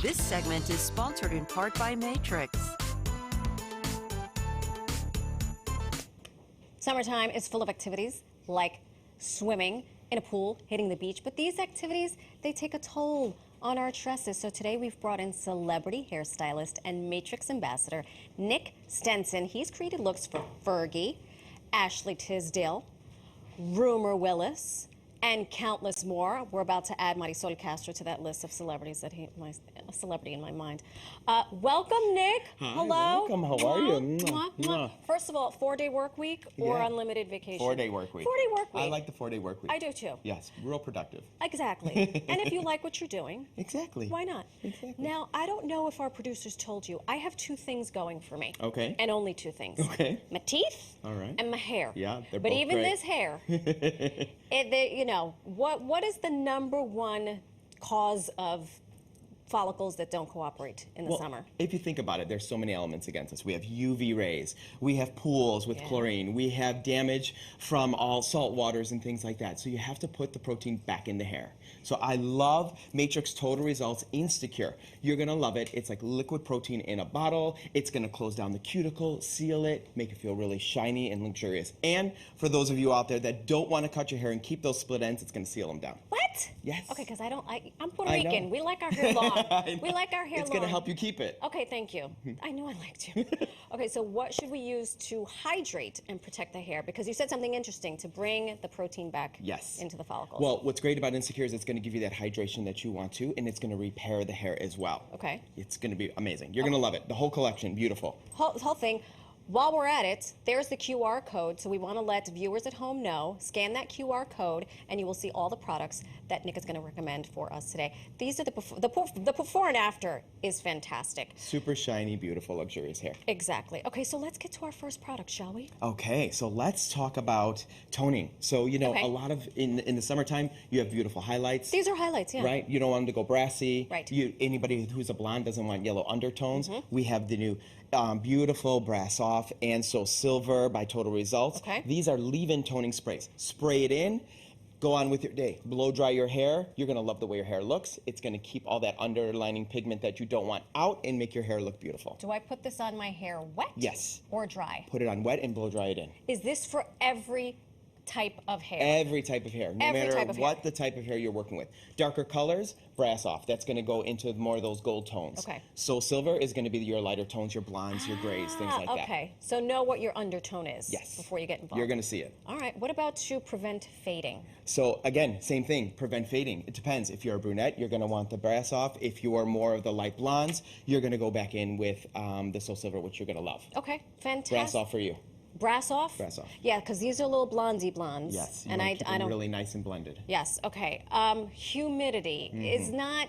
This segment is sponsored in part by Matrix. Summertime is full of activities like swimming in a pool, hitting the beach, but these activities, they take a toll on our tresses. So today we've brought in celebrity hairstylist and Matrix ambassador Nick Stenson. He's created looks for Fergie, Ashley Tisdale, Rumor Willis, and countless more. We're about to add Marisol Castro to that list of celebrities that a celebrity in my mind. Welcome, Nick. Hi, hello. welcome. How are you? Mwah, mwah. First of all, 4-day work week or Yeah. unlimited vacation? 4-day work week. 4-day work week. I like the 4-day work week. I do too. Yes, real productive. Exactly. And if you like what you're doing, Exactly. why not? Exactly. Now, I don't know if our producers told you, I have two things going for me. Okay. And only two things. Okay. My teeth. All right. And my hair. Yeah, they're but both even great. this hair, what is the number one cause of follicles that don't cooperate in the summer? If you think about it, there's so many elements against us. We have UV rays, we have pools with chlorine, we have damage from all salt waters and things like that. So you have to put the protein back in the hair. So I love Matrix Total Results Instacure. You're gonna love it. It's like liquid protein in a bottle. It's gonna close down the cuticle, seal it, make it feel really shiny and luxurious. And for those of you out there that don't wanna cut your hair and keep those split ends, it's gonna seal them down. What? Yes. Okay, because I'm Puerto I know. Rican. We like our hair long. I We know. like our hair It's long. gonna help you keep it. Okay, thank you. I know I liked you. Okay, so what should we use to hydrate and protect the hair? Because you said something interesting, to bring the protein back Yes. into the follicles. Well, what's great about Insecure is it's going to give you that hydration that you want to, and it's going to repair the hair as well. Okay. It's going to be amazing. You're going to love it. The whole collection, beautiful. Whole thing. While we're at it, there's the QR code, so we want to let viewers at home know. Scan that QR code, and you will see all the products that Nick is going to recommend for us today. These are the before and after is fantastic. Super shiny, beautiful, luxurious hair. Exactly. Okay, so let's get to our first product, shall we? Okay, so let's talk about toning. So, you know, Okay. a lot of, in the summertime, you have beautiful highlights. These are highlights, yeah. Right? You don't want them to go brassy. Right. Anybody who's a blonde doesn't want yellow undertones. Mm-hmm. We have the new beautiful Brass Off and So Silver by Total Results. Okay. These are leave-in toning sprays. Spray it in, go on with your day. Blow dry your hair. You're going to love the way your hair looks. It's going to keep all that underlining pigment that you don't want out and make your hair look beautiful. Do I put this on my hair wet? Yes. Or dry? Put it on wet and blow dry it in. Is this for every type of hair? Every type of hair, no Every matter type of what hair. the type of hair you're working with. Darker colors, Brass Off. That's going to go into more of those gold tones. Okay. So Silver is going to be your lighter tones, your blondes, your grays, things like that. Okay, so know what your undertone is Yes. before you get involved. You're going to see it. All right, what about to prevent fading? So again, same thing, prevent fading. It depends. If you're a brunette, you're going to want the Brass Off. If you are more of the light blondes, you're going to go back in with the So Silver, which you're going to love. Okay, fantastic. Brass Off for you. Brass off? Brass off. Yeah, because these are little blondie blondes. Yes, you and want to keep I them don't. really nice and blended. Yes. Okay. Humidity Mm-hmm. is not.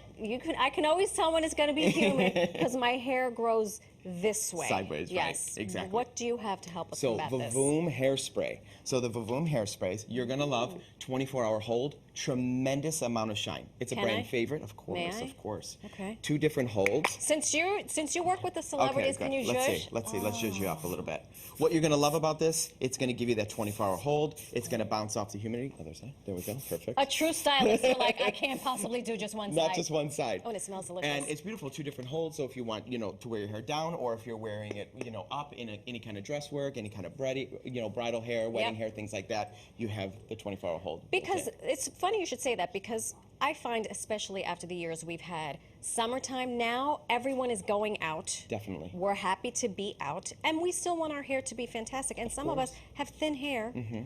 I can always tell when it's going to be humid because my hair grows this way. Sideways, right, yes. exactly. What do you have to help us So combat this? Vavoom Hairspray. So the Vavoom Hairsprays, you're going to love 24-hour hold, tremendous amount of shine. It's a Can brand I? favorite, of course, May I? of course. Okay. 2 different holds. Since you work with the celebrities, Okay, can good. you judge? Let's see. Let's judge you up a little bit. What you're going to love about this, it's going to give you that 24-hour hold. It's going to bounce off the humidity. Other side. There we go. Perfect. A true stylist, you're like, I can't possibly do just one side. Not just one side. Oh, and it smells delicious. And it's beautiful, 2 different holds. So if you want, to wear your hair down, or if you're wearing it, up in any kind of dress work, any kind of bridal hair, wedding hair, things like that, you have the 24-hour hold. Because it's funny you should say that, because I find, especially after the years we've had, summertime now, everyone is going out. Definitely. We're happy to be out, and we still want our hair to be fantastic. And some of us have thin hair. Mm-hmm.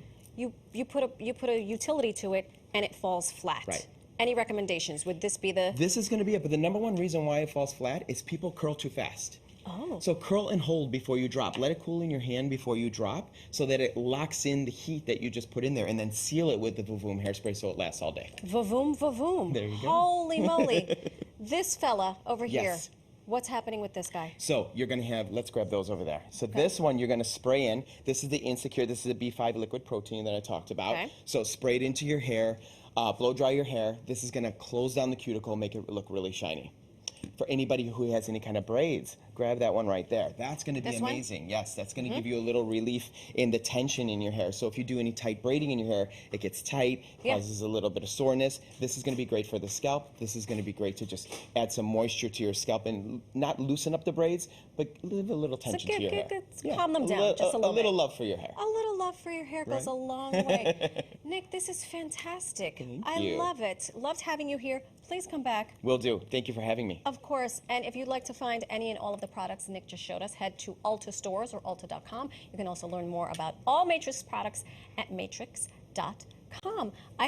You put a utility to it, and it falls flat. Right. Any recommendations? Would this be the? This is going to be it, but the number one reason why it falls flat is people curl too fast. Oh. So curl and hold before you drop. Let it cool in your hand before you drop so that it locks in the heat that you just put in there, and then seal it with the Vavoom Hairspray so it lasts all day. Vavoom, vavoom. There you go. Holy moly. This fella over here. Yes. What's happening with this guy? So you're going to have, let's grab those over there. So this one you're going to spray in. This is the Insecure. This is the B5 liquid protein that I talked about. Okay. So spray it into your hair, blow dry your hair. This is going to close down the cuticle, make it look really shiny. For anybody who has any kind of braids, grab that one right there. That's going to be This one? amazing. Yes, that's going to give you a little relief in the tension in your hair. So if you do any tight braiding in your hair, it gets tight, Yeah. causes a little bit of soreness. This is going to be great for the scalp. This is going to be great to just add some moisture to your scalp and not loosen up the braids, but leave a little tension to your hair. Calm them down just a little bit. love for your hair. A little love for your hair goes a long way. Nick, this is fantastic. Thank I you. love it. Loved having you here. Please come back. Will do. Thank you for having me. Of course, and if you'd like to find any and all of the products Nick just showed us, head to Ulta stores or Ulta.com. You can also learn more about all Matrix products at matrix.com.